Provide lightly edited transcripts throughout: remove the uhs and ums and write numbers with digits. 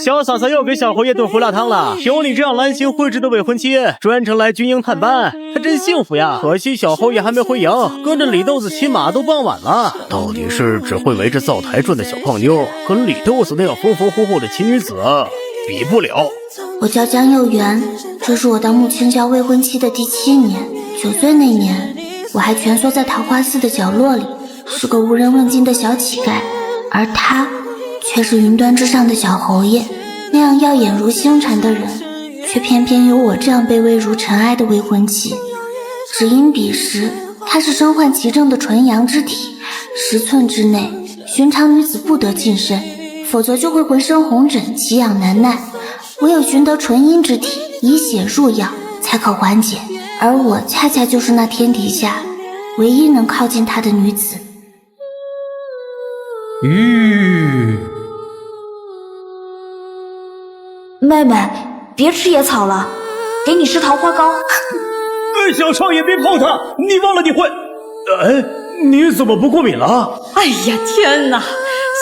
小嫂嫂又给小侯爷炖胡辣汤了。有你这样兰心蕙质的未婚妻，专程来军营探班，他真幸福呀。可惜小侯爷还没回营，跟着李豆子骑马都傍晚了。到底是只会围着灶台转的小胖妞，跟李豆子那样风风火火的奇女子比不了。我叫江幼媛，这是我当穆青霄未婚妻的第7年。9岁那年，我还蜷缩在桃花寺的角落里，是个无人问津的小乞丐，而他却是云端之上的小侯爷，那样耀眼如星辰的人，却偏偏有我这样卑微如尘埃的未婚妻。只因彼时他是身患其症的纯阳之体，10寸之内，寻常女子不得近身，否则就会浑身红疹，奇痒难耐。唯有寻得纯阴之体，以血入药，才可缓解。而我恰恰就是那天底下唯一能靠近他的女子。妹妹，别吃野草了，给你吃桃花糕。小少爷别碰他，你忘了你会……你怎么不过敏了？哎呀天哪，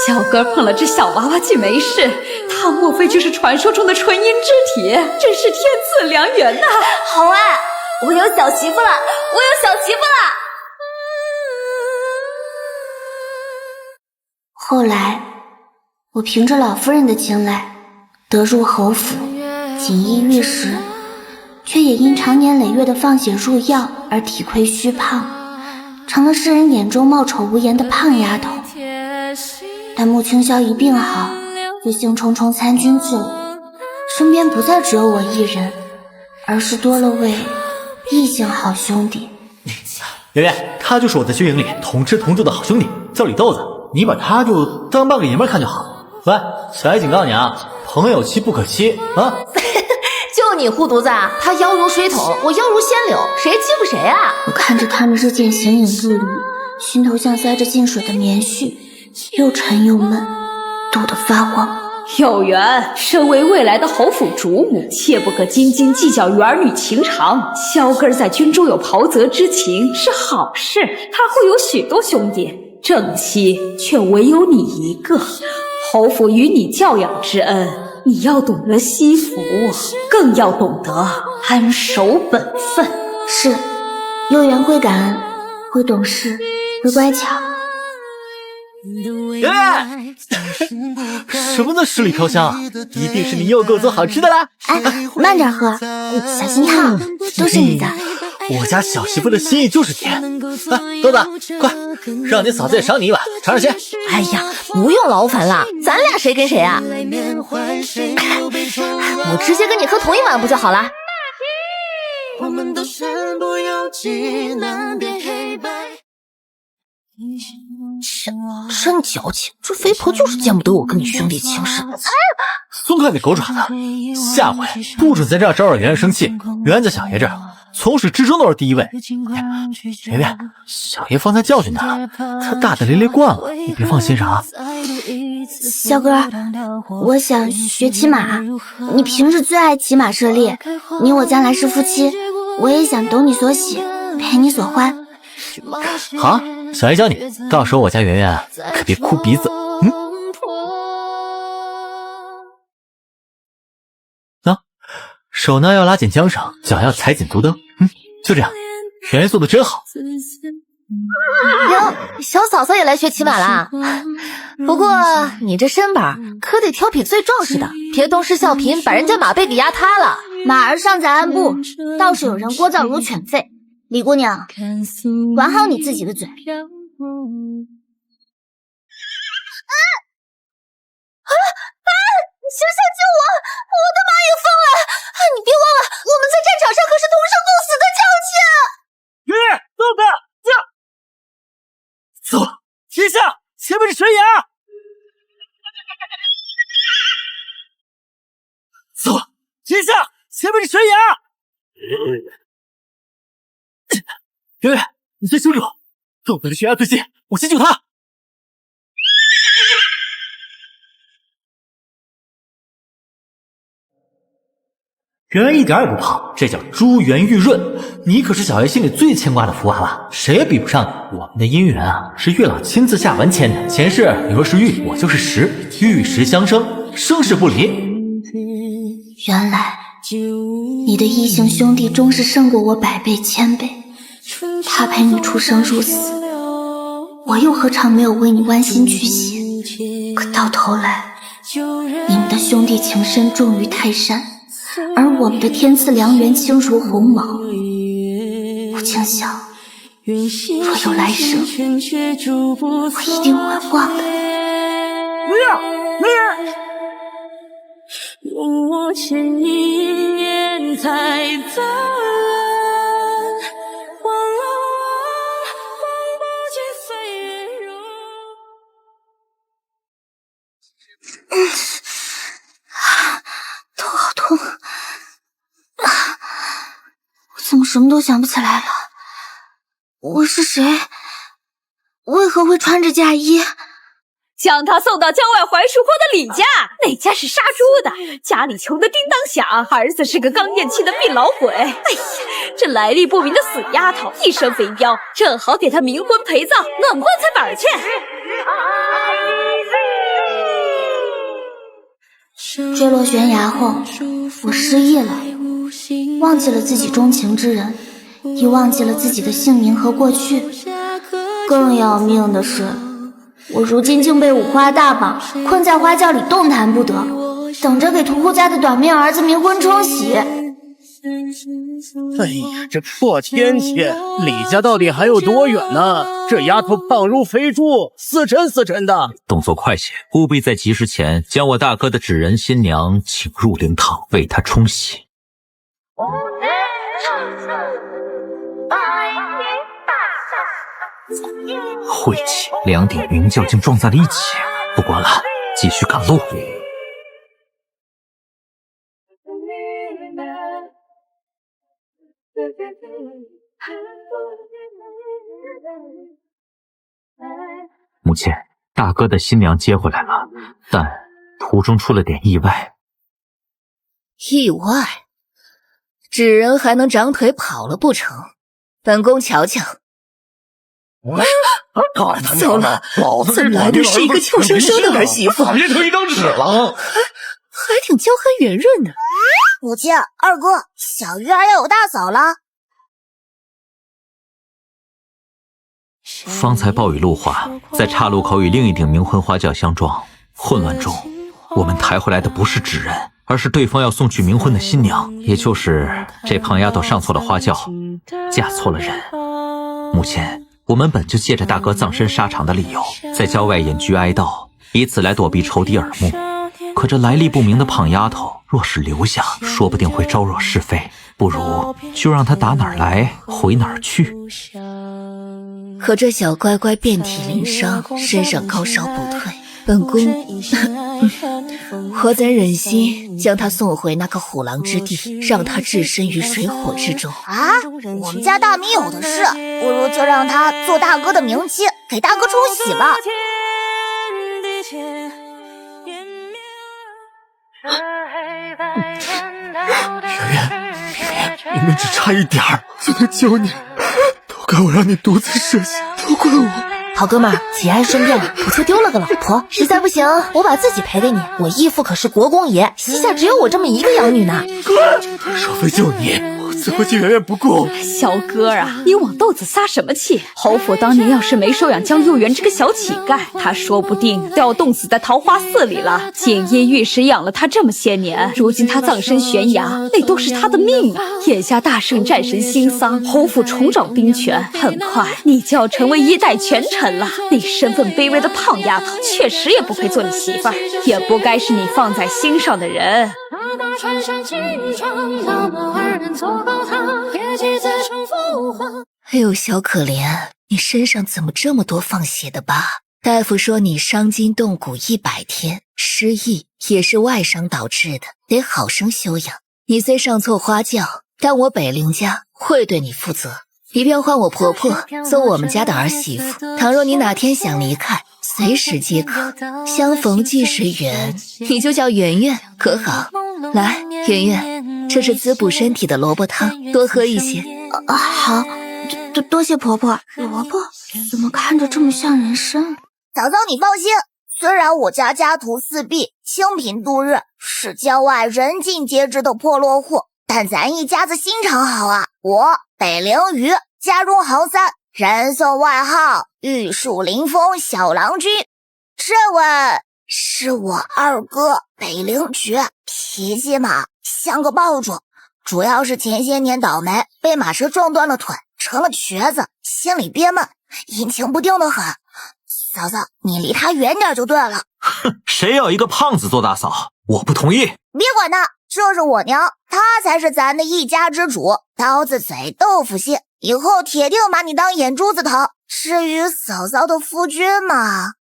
小哥碰了只小娃娃竟没事，他莫非就是传说中的纯阴之体？真是天赐良缘呐！好啊，我有小媳妇了，我有小媳妇了。后来我凭着老夫人的青睐得入侯府，锦衣玉食，却也因常年累月的放血入药而体亏虚胖，成了世人眼中貌丑无颜的胖丫头。但穆青霄一病好，就兴冲冲参军去了，身边不再只有我一人，而是多了位异性好兄弟。圆圆，他就是我在军营里同吃同住的好兄弟，叫李豆子，你把他就当半个爷们看就好。喂，小爷警告你啊，朋友妻不可欺啊！就你护犊子啊！他腰如水桶，我腰如仙柳，谁欺负谁啊？我看着他们日渐形影不离，心头像塞着进水的棉絮，又沉又闷，堵得发慌。有缘，身为未来的侯府主母，切不可斤斤计较于儿女情长。萧根在军中有袍泽之情是好事，他会有许多兄弟，正妻却唯有你一个。侯府与你教养之恩，你要懂得惜福，更要懂得安守本分。是，幼媛会感恩，会懂事，会乖巧。圆圆，什么呢？十里飘香啊，一定是你又给我做好吃的啦！哎，慢点喝，小心烫，都是你的。我家小媳妇的心意就是甜。来，豆子，快，让你嫂子也赏你一碗，尝尝鲜。哎呀，不用劳烦了，咱俩谁跟谁啊？我直接跟你喝同一碗不就好了？真矫情，这肥婆就是见不得我跟你兄弟情深。松开你狗爪子，下回不准在这儿招惹圆圆生气。圆家小爷这儿从始至终都是第一位。圆圆，小爷方才教训他了，他大大咧咧惯了，你别放心上啊。小哥，我想学骑马，你平时最爱骑马射猎，你我将来是夫妻，我也想懂你所喜，陪你所欢。好，小爷教你，到时候我家圆圆可别哭鼻子。手呢要拉紧缰绳，脚要踩紧足蹬。就这样，圆圆做的真好。哟，小嫂嫂也来学骑马啦。不过你这身板可得挑匹最壮实的，别东施效颦把人家马背给压塌了。马儿尚在鞍部，倒是有人聒噪如犬吠。李姑娘，管好你自己的嘴。行侠救我！我的马也疯了！你别忘了，我们在战场上可是同生共死的交情。圆圆，豆子，走了，停下，前面是悬崖。走了，停下，前面是悬崖。圆圆，你先休住，豆子离悬崖最近，我先救他。圆圆一点也不胖，这叫珠圆玉润。你可是小爷心里最牵挂的福娃娃，谁也比不上你。我们的姻缘啊，是月老亲自下文签的。前世你若是玉，我就是石，玉石相生。生死不离。原来你的异姓兄弟终是胜过我100倍1000倍，他陪你出生入死，我又何尝没有为你剜心驱血？可到头来，你们的兄弟情深重于泰山，而我们的天赐良缘轻如鸿毛。我竟想，若有来生，我一定会忘的。用我千亿年才怎忘了我，忘不尽岁月如头好痛我怎么什么都想不起来了？我是谁？为何会穿着嫁衣？将他送到郊外槐树坡的李家，那家是杀猪的，家里穷得叮当响，儿子是个刚咽气的病老鬼。哎呀，这来历不明的死丫头，一身肥膘，正好给他冥婚陪葬，弄棺材板去。坠落悬崖后，我失忆了，忘记了自己钟情之人，亦忘记了自己的姓名和过去。更要命的是，我如今竟被五花大绑，困在花轿里动弹不得，等着给屠户家的短命儿子冥婚冲喜。哎呀，这破天气，李家到底还有多远呢？这丫头胖如肥猪，死沉的。动作快些，务必在吉时前将我大哥的纸人新娘请入灵堂，为他冲喜。晦气，两顶云轿竟撞在了一起。不管了，继续赶路。母亲，大哥的新娘接回来了，但途中出了点意外。意外？纸人还能长腿跑了不成？本宫瞧瞧。糟了，怎么来的是一个臭生生的儿媳妇？咋变成一张纸了？还挺娇憨圆润的。母亲，二哥，小鱼儿要有大嫂了。方才暴雨路滑，在岔路口与另一顶冥婚花轿相撞，混乱中，我们抬回来的不是纸人，而是对方要送去冥婚的新娘，也就是这胖丫头上错了花轿，嫁错了人。母亲，我们本就借着大哥葬身沙场的理由，在郊外隐居哀悼，以此来躲避仇敌耳目。可这来历不明的胖丫头，若是留下，说不定会招惹是非，不如就让她打哪儿来回哪儿去。可这小乖乖遍体鳞伤，身上高烧不退，本宫我怎忍心将她送回那个虎狼之地，让她置身于水火之中啊！我们家大米有的是，不如就让她做大哥的冥妻，给大哥冲喜吧。明明只差一点儿就能救你，都怪我让你独自涉险，都怪我。好哥们儿，节哀顺变了，不就丢了个老婆？实在不行，我把自己赔给你。我义父可是国公爷，膝下只有我这么一个养女呢。若非救你，我怎会就远远不顾？小哥啊，你往豆子撒什么气？侯府当年要是没收养江幼元这个小乞丐，他说不定都要冻死在桃花寺里了。锦衣玉食养了他这么些年，如今他葬身悬崖，那都是他的命啊！眼下大圣战神兴丧，侯府重掌兵权，很快你就要成为一代权臣了。那身份卑微的胖丫头，确实也不配做你媳妇儿，也不该是你放在心上的人。哎呦，小可怜，你身上怎么这么多放血的疤？大夫说你伤筋动骨100天，失忆也是外伤导致的，得好生休养。你虽上错花轿，但我北陵家会对你负责。一便换我婆婆做我们家的儿媳妇，倘若你哪天想离开，随时皆可。相逢即是缘，你就叫圆圆，可好？来，圆圆，这是滋补身体的萝卜汤，多喝一些。好，多谢婆婆。萝卜怎么看着这么像人参？嫂嫂你放心，虽然我家家徒四壁，清贫度日，是郊外人尽皆知的破落户，但咱一家子心肠好啊！我北陵鱼，家中行三，人送外号玉树临风小郎君。这位是我二哥北陵菊，脾气嘛像个爆竹，主要是前些年倒霉，被马车撞断了腿，成了瘸子，心里憋闷，阴晴不定的很。嫂嫂，你离他远点就对了。哼，谁要一个胖子做大嫂，我不同意。别管他，这是我娘，她才是咱的一家之主，刀子嘴豆腐心，以后铁定把你当眼珠子疼。至于嫂嫂的夫君嘛，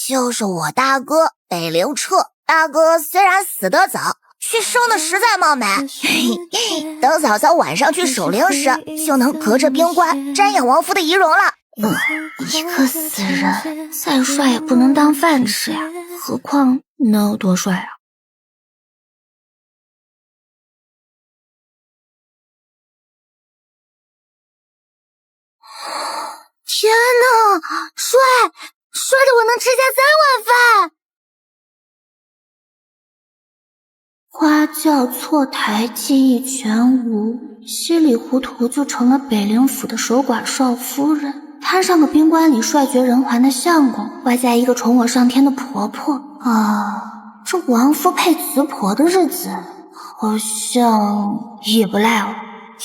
就是我大哥北陵彻。大哥虽然死得早，却生得实在貌美。等嫂嫂晚上去守灵时，就能隔着冰棺瞻仰亡夫的遗容了。一个死人再帅也不能当饭吃呀，何况能有多帅啊？天哪，帅的我能吃下3碗饭！花轿错台，技艺全无，稀里糊涂就成了北陵府的守寡少夫人，摊上个冰棺里帅绝人寰的相公，外加一个宠我上天的婆婆啊，这王夫配慈婆的日子好像也不赖哦。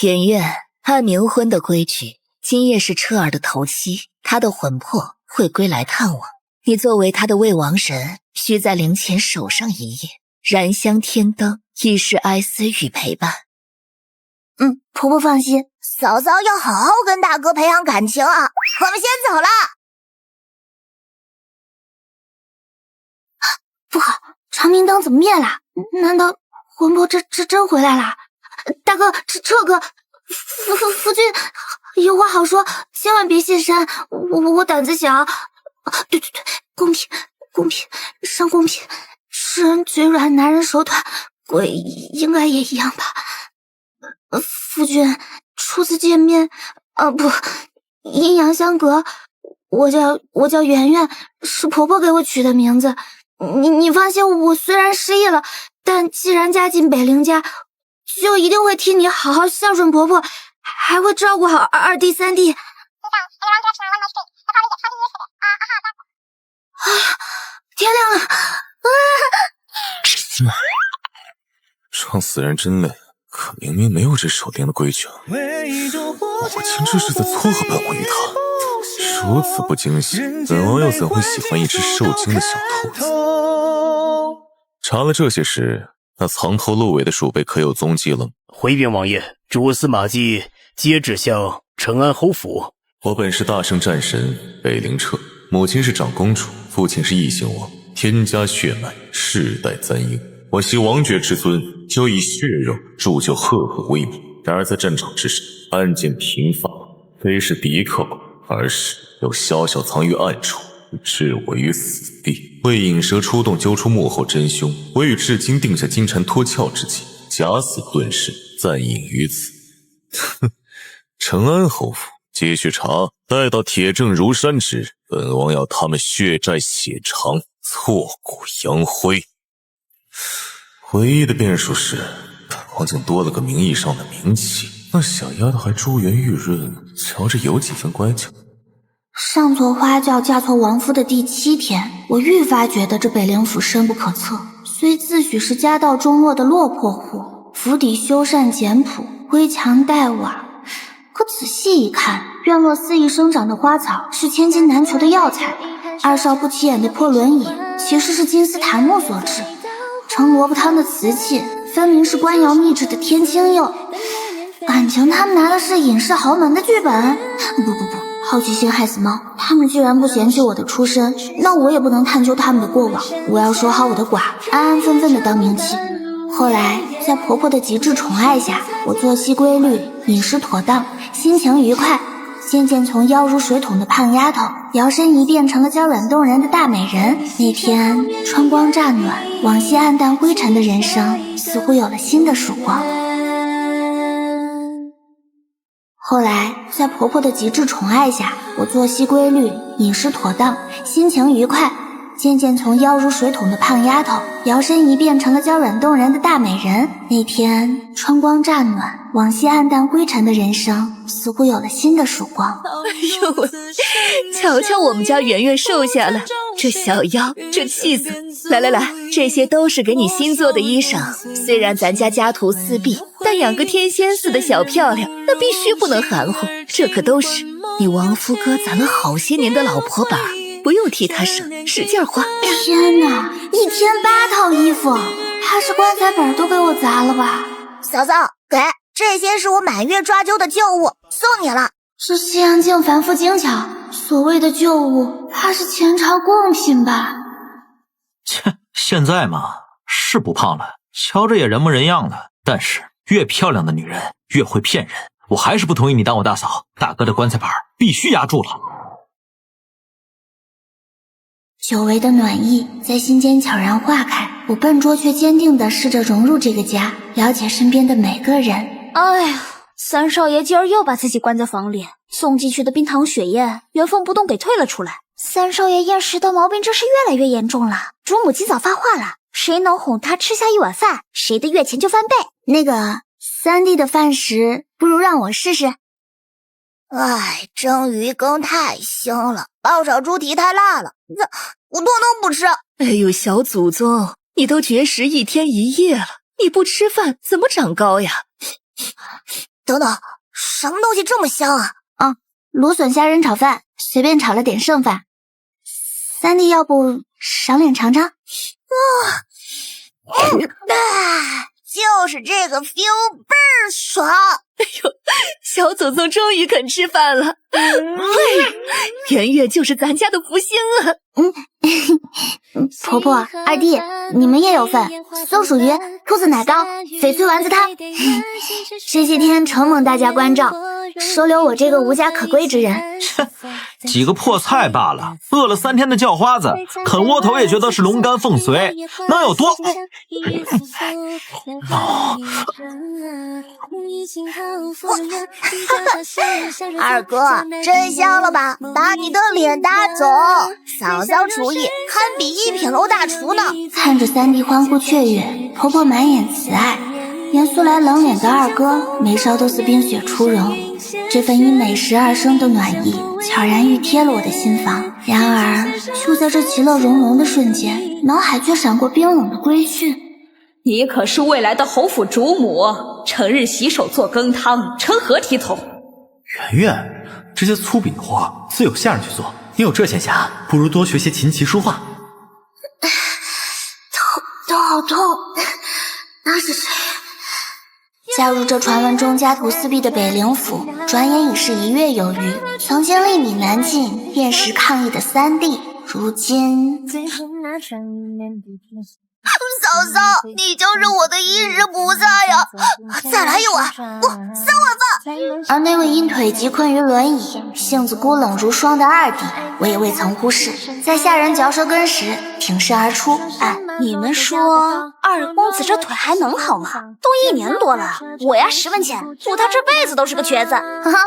圆圆，按冥婚的规矩，今夜是彻儿的头七，他的魂魄会归来探望。你作为他的魏王神，需在灵前守上一夜，燃香添灯，以示哀思与陪伴。婆婆放心，嫂嫂要好好跟大哥培养感情啊！我们先走了。不好，长明灯怎么灭了？难道魂魄真回来了？大哥，彻哥，夫君，有话好说，千万别现身。我胆子小。对，公平，上公平。吃人嘴软，男人手短，鬼应该也一样吧？夫君，初次见面，不，阴阳相隔。我叫圆圆，是婆婆给我取的名字。你放心，我虽然失忆了，但既然嫁进北陵家，就一定会替你好好孝顺婆婆，还会照顾好二弟三弟。天亮了！让死人真累，可明明没有这守灵的规矩啊！母亲这是在撮合本王与他，如此不惊喜，本王又怎会喜欢一只受惊的小兔子？查了这些事，那藏头露尾的鼠辈可有踪迹了？回禀王爷，蛛丝马迹皆指向承安侯府。我本是大圣战神北陵彻，母亲是长公主，父亲是异姓王，天家血脉，世代簪缨。我系王爵之尊，就以血肉铸就赫赫威名。然而在战场之上，案件频发，非是敌寇，而是有小小藏于暗处，置我于死地。为引蛇出洞，揪出幕后真凶，我与至今定下金蝉脱壳之计，假死遁世，暂隐于此。哼，承安侯府继续查，待到铁证如山时，本王要他们血债血偿，挫骨扬灰。唯一的变数是，本王竟多了个名义上的名妻，那小丫头还珠圆玉润，瞧着有几分乖巧。上错花轿嫁错王夫的第7天，我愈发觉得这北陵府深不可测。虽自诩是家道中落的落魄户，府邸修缮简朴，灰墙黛瓦，可仔细一看，院落肆意生长的花草是千金难求的药材，二少不起眼的破轮椅其实是金丝檀木所制，盛萝卜汤的瓷器分明是官窑秘制的天青釉。感情他们拿的是隐世豪门的剧本？不，好奇心害死猫。他们居然不嫌弃我的出身，那我也不能探究他们的过往。我要守好我的寡，安安分分的当名妻。后来在婆婆的极致宠爱下，我作息规律，饮食妥当，心情愉快，渐渐从腰如水桶的胖丫头摇身一变成了娇软动人的大美人。那天春光乍暖，往昔暗淡灰尘的人生似乎有了新的曙光。后来在婆婆的极致宠爱下，我作息规律，饮食妥当，心情愉快，渐渐从腰如水桶的胖丫头摇身一变成了娇软动人的大美人。那天春光乍暖，往昔暗淡灰沉的人生似乎有了新的曙光。哎呦喂，瞧瞧我们家圆圆瘦下了，这小腰，这气色。来来来，这些都是给你新做的衣裳。虽然咱家家徒四壁，但养个天仙似的小漂亮，那必须不能含糊。这可都是你王夫哥攒了好些年的老婆本，不用替他省，使劲花。天哪，一天8套衣服，怕是棺材本都被我砸了吧？嫂嫂，给，这些是我满月抓阄的旧物，送你了。是西洋镜繁复精巧，所谓的旧物，怕是前朝贡品吧？切，现在嘛，是不胖了，瞧着也人模人样的，但是越漂亮的女人越会骗人。我还是不同意你当我大嫂，大哥的棺材板必须压住了。久违的暖意在心间悄然化开，我笨拙却坚定地试着融入这个家，了解身边的每个人。哎呀，三少爷今儿又把自己关在房里，送进去的冰糖雪燕原封不动给退了出来。三少爷厌食的毛病真是越来越严重了。主母今早发话了，谁能哄他吃下一碗饭，谁的月钱就翻倍。那个三弟的饭食，不如让我试试。哎，蒸鱼羹太腥了，爆炒猪蹄太辣了，我通通不吃。哎呦，小祖宗，你都绝食1天1夜了，你不吃饭怎么长高呀？等等，什么东西这么香啊？芦笋虾仁炒饭，随便炒了点剩饭。三弟要不赏脸尝尝？就是这个 feel 倍儿爽。哎呦，小祖宗终于肯吃饭了。圆月就是咱家的福星啊。婆婆、二弟，你们也有份。松鼠鱼、兔子奶糕、翡翠丸子汤。这些天承蒙大家关照，收留我这个无家可归之人。几个破菜罢了，饿了3天的叫花子，啃窝头也觉得是龙肝凤髓，能有多？二哥，真香了吧？把你的脸打肿，嫂嫂厨艺堪比1品楼大厨呢。看着三弟欢呼雀跃，婆婆满眼慈爱，连素来冷脸的二哥眉梢都似冰雪初融。这份因美食而生的暖意悄然预贴了我的心房。然而就在这其乐融融的瞬间，脑海却闪过冰冷的规训：你可是未来的侯府主母，成日洗手做羹汤，成何体统？圆圆，这些粗鄙的活自有下人去做，你有这闲暇，不如多学些琴棋书画。头好痛，那是谁？加入这传闻中家徒四壁的北陵府，转眼已是1月有余。曾经力米难进、厌食抗议的三弟，如今嫂嫂，你就是我的衣食菩萨呀！再来1碗，不，3碗饭。而那位因腿疾困于轮椅、性子孤冷如霜的二弟，我也未曾忽视，在下人嚼舌根时挺身而出。你们说二公子这腿还能好吗？都1年多了，我押10文钱，赌他这辈子都是个瘸子。呵呵，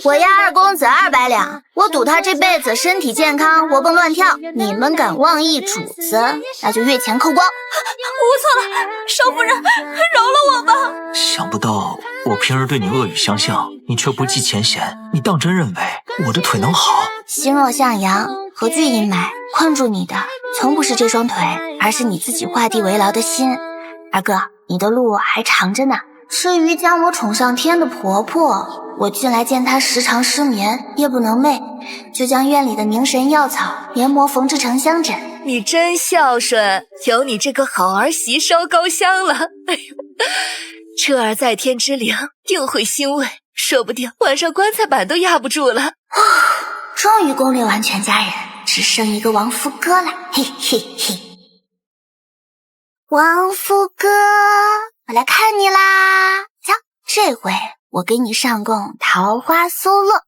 我押二公子200两，我赌他这辈子身体健康，活蹦乱跳。你们敢妄议主子，那就月钱扣光。我错了，少夫人，饶了我吧！想不到我平日对你恶语相向，你却不计前嫌，你当真认为我的腿能好？心若向阳，何惧阴霾？困住你的从不是这双腿，而是你自己画地为牢的心。二哥，你的路还长着呢。至于将我宠上天的婆婆，我近来见她时常失眠，夜不能寐，就将院里的凝神药草研磨缝制成香枕。你真孝顺，有你这个好儿媳烧高香了。哎呦，彻儿在天之灵定会欣慰，说不定晚上棺材板都压不住了。终于攻略完全家人，只剩一个王夫哥了，嘿嘿嘿。王夫哥，我来看你啦！瞧，这回我给你上供桃花酥乐。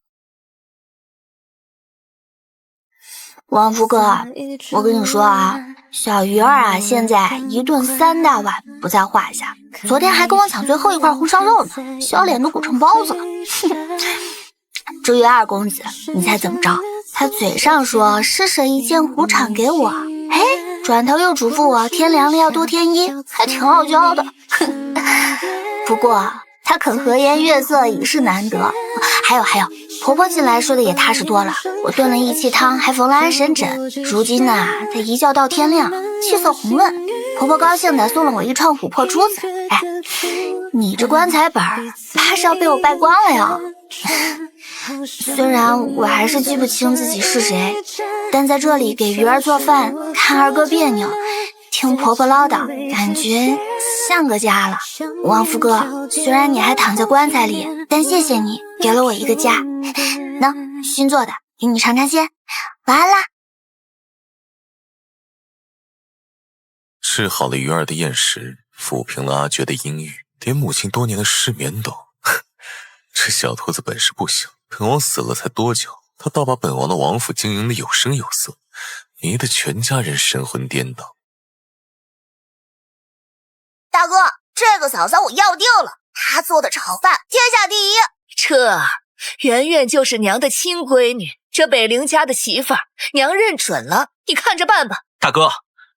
王夫哥，我跟你说啊，小鱼儿啊，现在1顿3大碗不在话下，昨天还跟我抢最后一块红烧肉呢，小脸都鼓成包子了。至于二公子，你猜怎么着？他嘴上说施舍一件胡氅给我，嘿，转头又嘱咐我天凉了要多添衣，还挺傲娇的。不过她肯和颜悦色已是难得。还有，婆婆近来睡得也踏实多了，我炖了益气汤，还缝了安神枕。如今呢，她一觉到天亮，气色红润。婆婆高兴的送了我一串琥珀珠子。哎，你这棺材本怕是要被我败光了呀。虽然我还是记不清自己是谁，但在这里给鱼儿做饭，看二哥别扭，听婆婆唠叨，感觉像个家了。旺夫哥，虽然你还躺在棺材里，但谢谢你给了我一个家。喏，新做的，给你尝尝鲜。晚安啦。治好了鱼儿的厌食，抚平了阿珏的阴郁，连母亲多年的失眠都……这小兔子本事不小，本王死了才多久，他倒把本王的王府经营的有声有色，迷得全家人神魂颠倒。大哥，这个嫂嫂我要定了，她做的炒饭天下第一。彻儿，圆圆就是娘的亲闺女，这北陵家的媳妇儿，娘认准了，你看着办吧。大哥，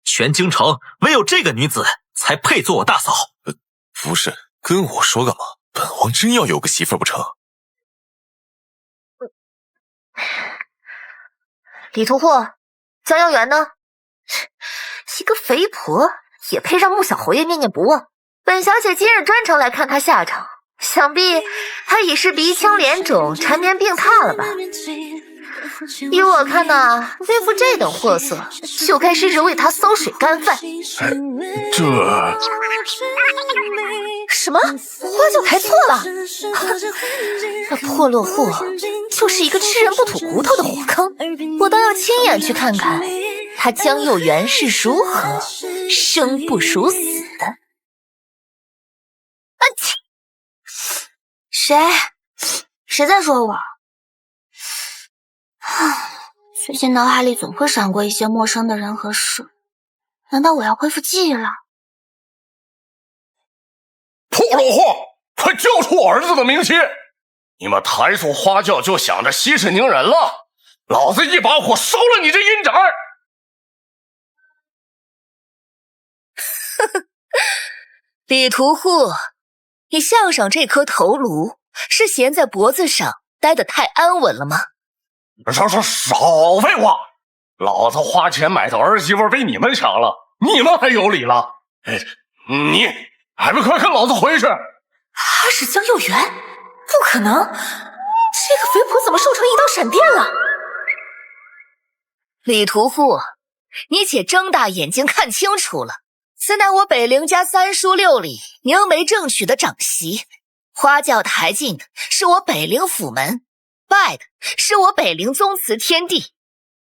全京城唯有这个女子才配做我大嫂。不是，跟我说干嘛？本王真要有个媳妇儿不成？李屠户，江幼元呢？一个肥婆也配让穆小侯爷念念不忘？本小姐今日专程来看他下场，想必他已是鼻青脸肿、缠绵病榻了吧？依我看呐，为夫这等货色，就该试试为他馊水干饭。这什么？花轿抬错了？那破落户就是一个吃人不吐骨头的火坑，我倒要亲眼去看看他江幼元是如何生不如死的。谁在说我？最近脑海里总会闪过一些陌生的人和事，难道我要恢复记忆了？破落户，快交出我儿子的名妻！你们抬错花轿就想着息事宁人了，老子一把火烧了你这阴宅！李屠户，你项上这颗头颅是衔在脖子上待得太安稳了吗？少废话！老子花钱买的儿媳妇被你们抢了，你们还有理了？你还不快跟老子回去！他是江幼元？不可能！这个肥婆怎么瘦成一道闪电了？李屠户，你且睁大眼睛看清楚了，此乃我北陵家3叔6里宁媒正娶的长媳，花轿抬进的是我北陵府门，拜的是我北陵宗祠天地。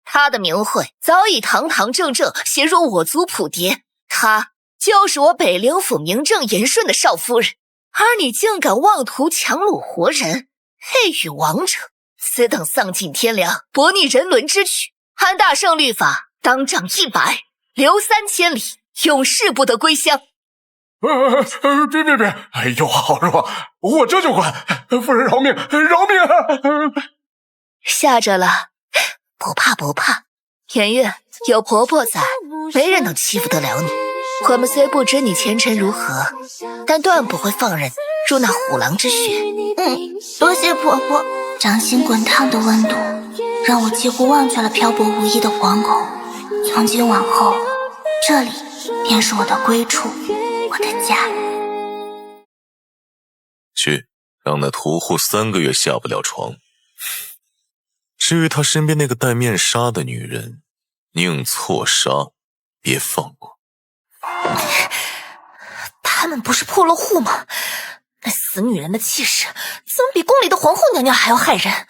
她的名讳早已堂堂正正写入我族谱牒，她就是我北陵府名正言顺的少夫人。而你竟敢妄图强掳活人，配与王者，此等丧尽天良、薄逆人伦之举，按大圣律法，当杖100，流3千里，永世不得归乡。别！有话好说，我这就管。夫人饶命！吓着了？不怕，圆圆有婆婆在，没人能欺负得了你。我们虽不知你前尘如何，但断不会放任入那虎狼之穴。多谢婆婆。掌心滚烫的温度让我几乎忘却了漂泊无依的惶恐。从今往后，这里便是我的归处，我的家。去，让那屠户3个月下不了床。至于他身边那个戴面纱的女人，宁错杀，别放过。他们不是破落户吗？那死女人的气势怎么比宫里的皇后娘娘还要骇人？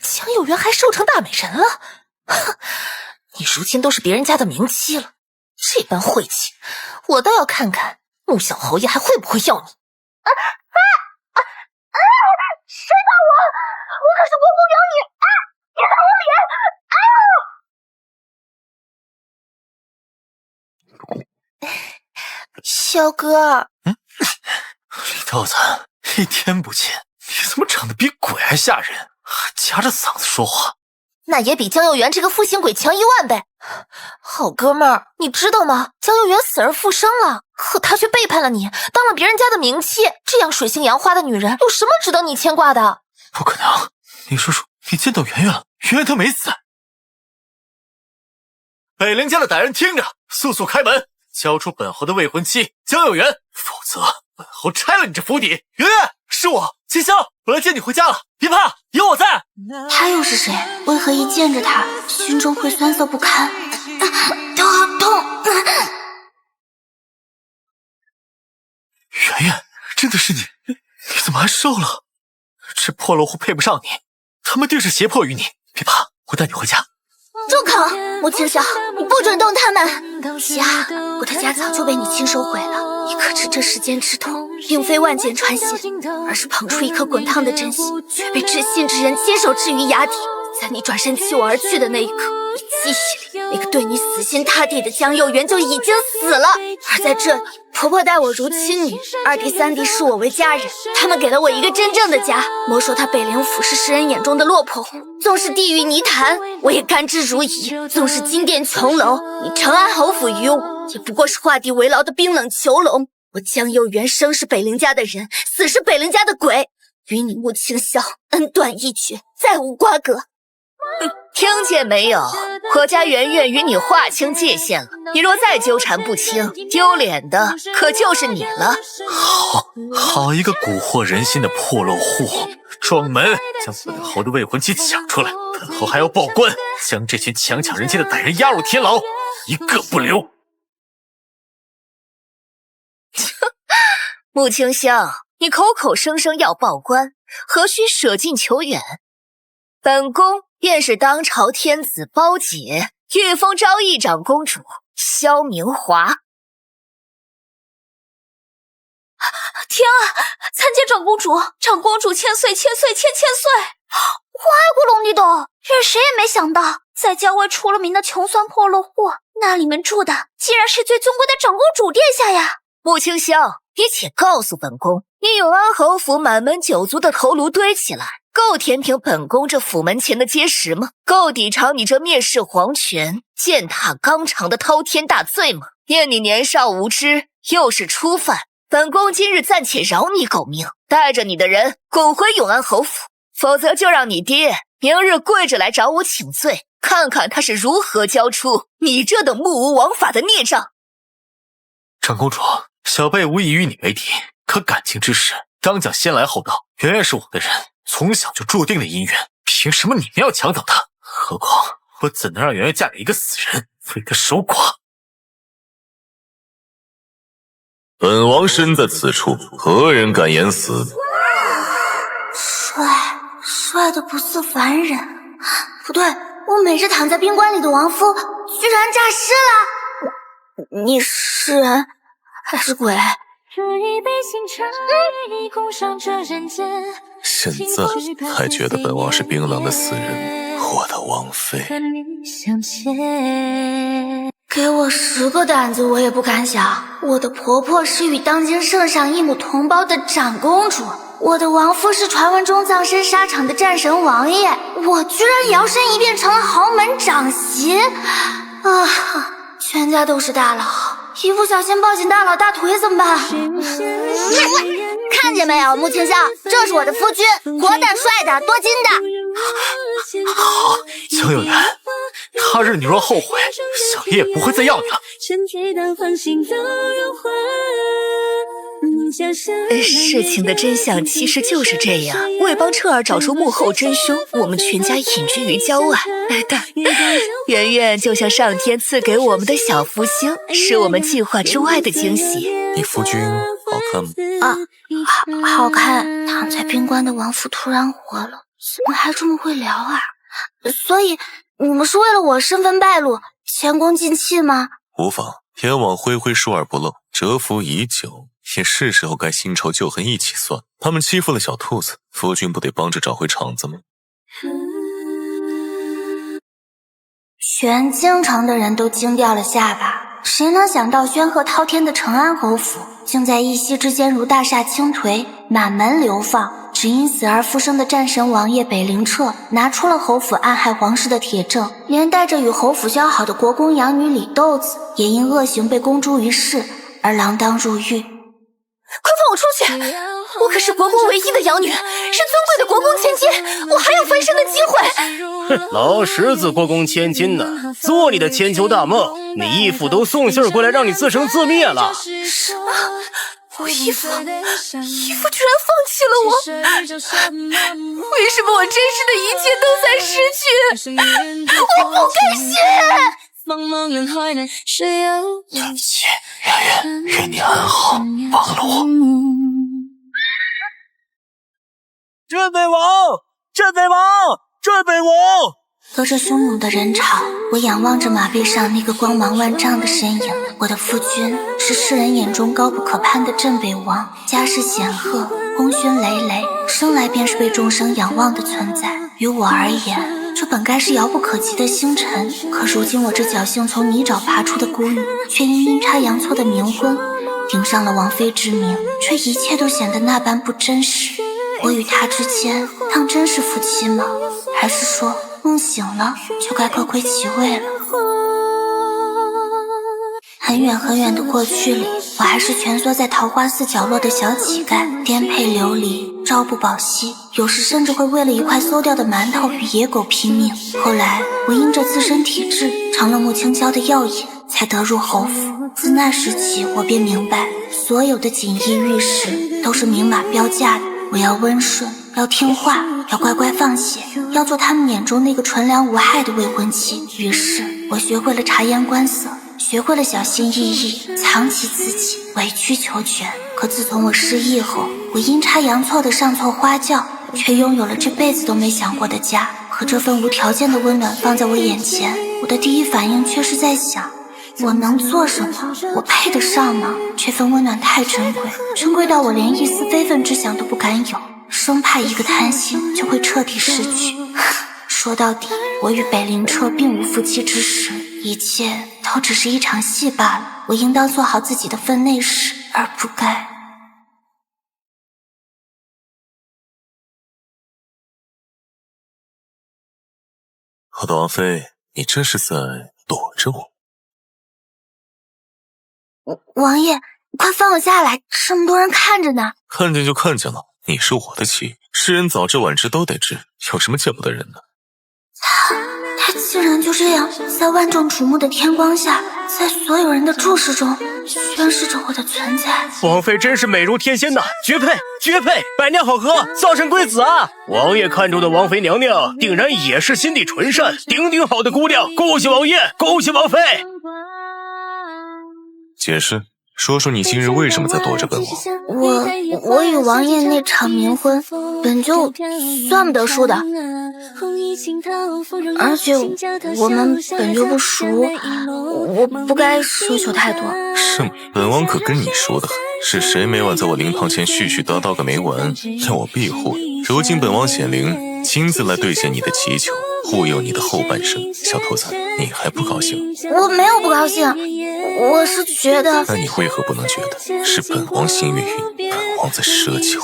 江幼元还瘦成大美人了，哼！你如今都是别人家的名妻了，这般晦气，我倒要看看穆小侯爷还会不会要你。谁打我？我可是国公养女！别打我脸！萧哥，李豆子，一天不见，你怎么长得比鬼还吓人，还夹着嗓子说话？那也比江佑元这个负心鬼强10000倍。好哥们儿，你知道吗？江佑元死而复生了，可他却背叛了你，当了别人家的名妻。这样水性杨花的女人，有什么值得你牵挂的？不可能！你说说，你见到圆圆了？圆圆她没死。北陵家的歹人听着，速速开门，交出本侯的未婚妻江佑元，否则本侯拆了你这府邸。圆圆，是我，金香，我来接你回家了，别怕，有我在。他又是谁？为何一见着他，心中会酸涩不堪？头好痛！圆圆，真的是你？你怎么还瘦了？这破落户配不上你，他们定是胁迫于你。别怕，我带你回家。住口！穆清晓，你不准动他们！家，我的家早就被你亲手毁了。你可知这世间之痛，并非万箭穿心，而是捧出一颗滚烫的真心，却被知信之人亲手置于崖底。在你转身弃我而去的那一刻，我记忆里那个对你死心塌地的江佑元就已经死了。而在这里，婆婆待我如亲女，二弟三弟视我为家人，他们给了我一个真正的家。莫说他北陵府是世人眼中的落魄户，纵是地狱泥潭，我也甘之如饴；纵是金殿琼楼，你长安侯府于我，也不过是画地为牢的冰冷囚笼。我江佑元生是北陵家的人，死是北陵家的鬼，与你穆清霄恩断义绝，再无瓜葛。听见没有？我家圆圆与你划清界限了，你若再纠缠不清，丢脸的可就是你了。好一个蛊惑人心的破落户！撞门，将本侯的未婚妻抢出来，本侯还要报官，将这群强抢人心的歹人押入天牢，一个不留。穆清香，你口口声声要报官，何须舍近求远？本宫便是当朝天子胞姐，御风昭义长公主萧明华。天啊！参见长公主，长公主千岁千岁千千岁！坏咕隆你懂，这谁也没想到，在郊外出了名的穷酸破落户，那里面住的竟然是最尊贵的长公主殿下呀！穆清香，你且告诉本宫，你永安侯府满门九族的头颅堆起来，够填平本宫这府门前的碣石吗？够抵偿你这蔑视皇权、践踏纲常的滔天大罪吗？念你年少无知，又是初犯，本宫今日暂且饶你狗命，带着你的人滚回永安侯府，否则就让你爹明日跪着来找我请罪，看看他是如何交出你这等目无王法的孽障。长公主，小辈无意与你为敌，可感情之事当讲先来后到，圆圆是我的人，从小就注定的姻缘，凭什么你们要抢走她？何况我怎能让圆圆嫁给一个死人，做一个守寡？本王身在此处，何人敢言死？帅得不似凡人。不对，我美着躺在冰棺里的王夫居然诈尸了。你是人还是鬼？现在还觉得本王是冰冷的死人，我的王妃。给我10个胆子，我也不敢想，我的婆婆是与当今圣上一母同胞的长公主，我的王夫是传闻中葬身沙场的战神王爷，我居然摇身一变成了豪门长媳啊！全家都是大佬，一不小心抱紧大佬大腿怎么办？看见没有，穆清霄，这是我的夫君，活的、帅的、多金的。好，江有元，他日你若后悔，小爷也不会再要你了。事情的真相其实就是这样，为帮彻儿找出幕后真凶，我们全家隐居于郊外。但圆圆就像上天赐给我们的小福星，是我们计划之外的惊喜。你夫君好看吗？好看。躺在冰棺的王夫突然活了，怎么还这么会聊啊？所以你们是为了我身份败露，前功尽弃吗？无妨，天网恢恢，疏而不漏，蛰伏已久，也是时候该新仇旧恨一起算。他们欺负了小兔子，夫君不得帮着找回场子吗？全京城的人都惊掉了下巴，谁能想到煊赫滔天的成安侯府，竟在一夕之间如大厦倾颓，满门流放，只因死而复生的战神王爷北陵彻拿出了侯府暗害皇室的铁证，连带着与侯府交好的国公养女李豆子也因恶行被公诸于世而锒铛入狱。快放我出去！我可是国公唯一的养女，是尊贵的国公千金，我还有翻身的机会。哼，老十字国公千金呢？做你的千秋大梦，你义父都送信过来让你自生自灭了。什么？我义父居然放弃了我？为什么我真实的一切都在失去？我不甘心！对不起，圆圆，愿你安好，忘了我。镇北王，镇北王，镇北王！隔着汹涌的人潮，我仰望着马背上那个光芒万丈的身影。我的夫君是世人眼中高不可攀的镇北王，家世显赫，功勋累累，生来便是被众生仰望的存在。于我而言，这本该是遥不可及的星辰，可如今我这侥幸从泥沼爬出的孤女，却因阴差阳错的冥婚，顶上了王妃之名，却一切都显得那般不真实。我与他之间，当真是夫妻吗？还是说梦醒了就该各归其位了？很远很远的过去里，我还是蜷缩在桃花寺角落的小乞丐，颠沛流离，朝不保夕，有时甚至会为了一块馊掉的馒头与野狗拼命。后来我因着自身体质成了穆青霄的药引，才得入侯府。自那时起，我便明白，所有的锦衣玉食都是明码标价的。我要温顺，要听话，要乖乖放血，要做他们眼中那个纯良无害的未婚妻。于是我学会了察言观色，学会了小心翼翼，藏起自己，委曲求全。可自从我失忆后，我阴差阳错的上错花轿，却拥有了这辈子都没想过的家。可这份无条件的温暖放在我眼前，我的第一反应却是在想，我能做什么？我配得上吗？这份温暖太珍贵，珍贵到我连一丝非分之想都不敢有，生怕一个贪心就会彻底失去。说到底，我与北陵彻并无夫妻之实，一切都只是一场戏罢了。我应当做好自己的分内事，而不该……我的王妃，你这是在躲着我？王爷，快放我下来，这么多人看着呢。看见就看见了，你是我的妻，世人早知晚知都得知，有什么见不得人的？他竟然就这样在万众瞩目的天光下，在所有人的注视中宣示着我的存在。王妃真是美如天仙呐，绝配绝配，百年好合，早生贵子啊！王爷看中的王妃娘娘，定然也是心地纯善、顶顶好的姑娘。恭喜王爷，恭喜王妃！解释，说说你今日为什么在躲着本王？我与王爷那场冥婚本就算不得数的，而且我们本就不熟，我不该奢求太多。是吗？本王可跟你说的很，是谁每晚在我灵堂前絮絮叨叨个没完，让我庇护的？如今本王显灵，亲自来兑现你的祈求，护佑你的后半生。小兔子，你还不高兴？我没有不高兴，我是觉得……那你为何不能觉得是本王心悦云，本王在奢求？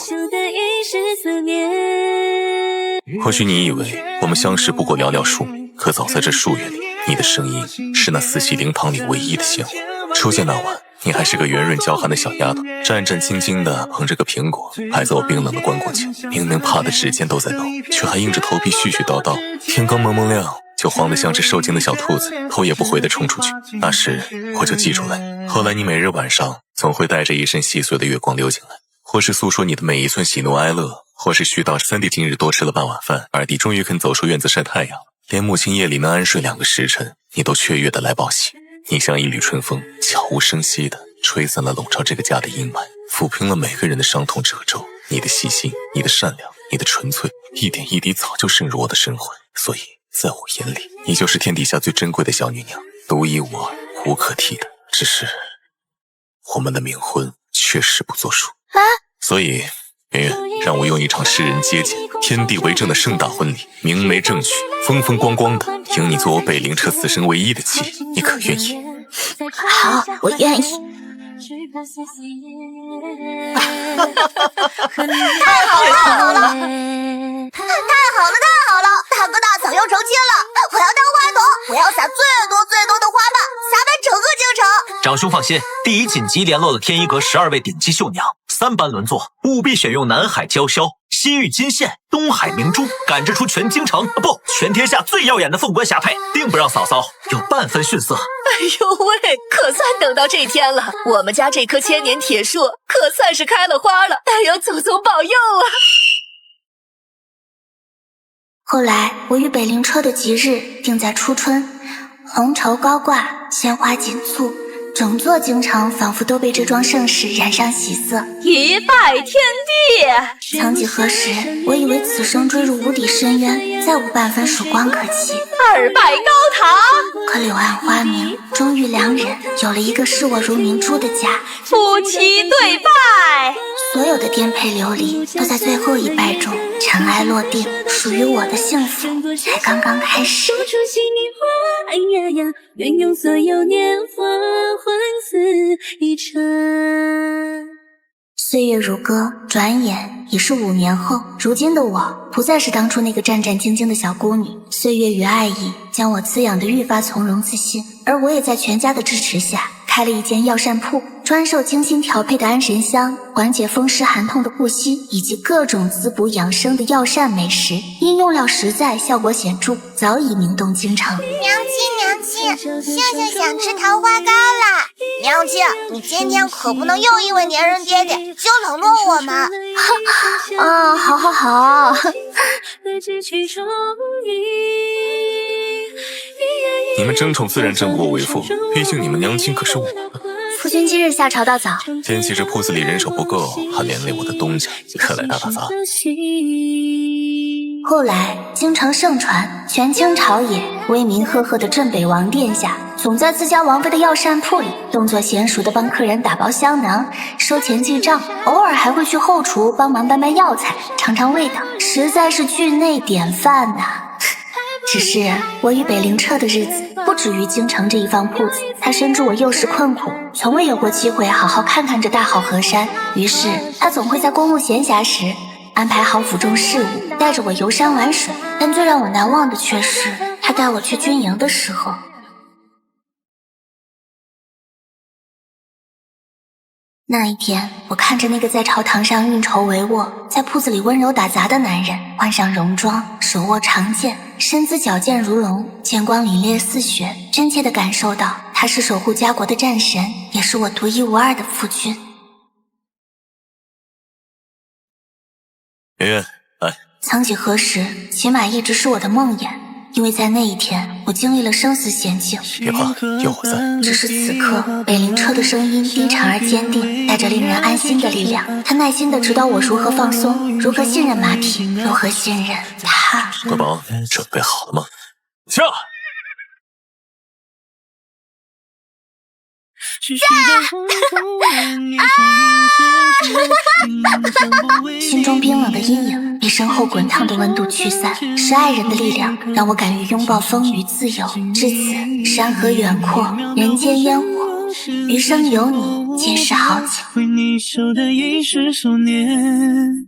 或许你以为我们相识不过寥寥数米，可早在这数月里，你的声音是那四喜灵堂里唯一的鲜活。出现那晚，你还是个圆润娇憨的小丫头，战战兢兢地捧着个苹果，排在我冰冷的棺椁前，明明怕的指尖都在抖，却还硬着头皮絮絮叨叨。天刚蒙蒙亮，就慌得像只受惊的小兔子，头也不回地冲出去。那时我就记住了你。后来你每日晚上总会带着一身细碎的月光溜进来，或是诉说你的每一寸喜怒哀乐，或是絮叨三弟今日多吃了半碗饭，二弟终于肯走出院子晒太阳，连母亲夜里能安睡2个时辰，你都雀跃地来报喜。你像一缕春风，悄无声息地吹散了笼罩这个家的阴霾，抚平了每个人的伤痛褶皱。你的细心，你的善良，你的纯粹，一点一滴早就渗入我的身魂。所以在我眼里，你就是天底下最珍贵的小女娘，独一无二，无可替代。只是我们的冥婚确实不作数啊！所以圆圆，让我用一场世人皆见、天地为证的盛大婚礼，明媒正娶，风风光光的迎你做我北陵彻此生唯一的妻，你可愿意？好，我愿意。大哥大嫂要成亲了，我要当花童，我要撒最多的花瓣，撒满整个京城。长兄放心，第一紧急联络了天一阁12位顶级绣娘，3班轮作，务必选用南海娇绡、西域金线、东海明珠，赶制出全京城不全天下最耀眼的凤冠霞帔，定不让嫂嫂有半分逊色。哎呦喂，可算等到这天了，我们家这棵千年铁树可算是开了花了，但有祖宗保佑啊！后来我与北灵车的吉日定在初春，红绸高挂，鲜花锦簇，整座京城仿佛都被这桩盛事染上喜色。一拜天地，曾几何时，我以为此生坠入无底深渊，再无半分曙光可期。二拜高堂，可柳暗花明，终于两人有了一个视我如明珠的家。夫妻对拜，所有的颠沛流离都在最后一拜中尘埃落定，属于我的幸福才刚刚开始。愿用所有年华换此一程。岁月如歌，转眼已是5年后。如今的我不再是当初那个战战兢兢的小姑女，岁月与爱意将我滋养得愈发从容自信，而我也在全家的支持下开了一间药膳铺，专售精心调配的安神香，缓解风湿寒痛的护膝，以及各种滋补养生的药膳美食，因用料实在，效果显著，早已名动京城。娘亲，杏杏想吃桃花糕啦！娘亲，你今天可不能又因为粘人爹爹就冷落我们。啊，好。你们争宠自然争不过为父，毕竟你们娘亲可是我的。夫君今日下朝大早，惦记着铺子里人手不够，还连累我的东家，快来打杂。后来京城盛传，权倾朝野，威名赫赫的镇北王殿下总在自家王妃的药膳铺里动作娴熟的帮客人打包香囊，收钱记账，偶尔还会去后厨帮忙搬药材，尝尝味道，实在是郡内典范呐。只是我与北灵彻的日子不止于京城这一方铺子，他深知我幼时困苦，从未有过机会好好看看这大好河山，于是他总会在公务闲暇时安排好府中事务，带着我游山玩水。但最让我难忘的却是他带我去军营的时候。那一天，我看着那个在朝堂上运筹帷幄，在铺子里温柔打杂的男人，换上戎装，手握长剑，身姿矫健如龙，剑光凛冽似血，真切地感受到他是守护家国的战神，也是我独一无二的夫君。圆圆，来。曾几何时，骑马一直是我的梦魇，因为在那一天，我经历了生死险境。别怕，有我在。只是此刻，北灵彻的声音低沉而坚定，带着令人安心的力量。他耐心地指导我如何放松，如何信任马匹，如何信任他。国宝，准备好了吗？下。心中冰冷的阴影被身后滚烫的温度驱散，是爱人的力量让我敢于拥抱风雨自由。至此，山河远阔，人间烟火，余生有你，皆是豪情。为你守的一世所念。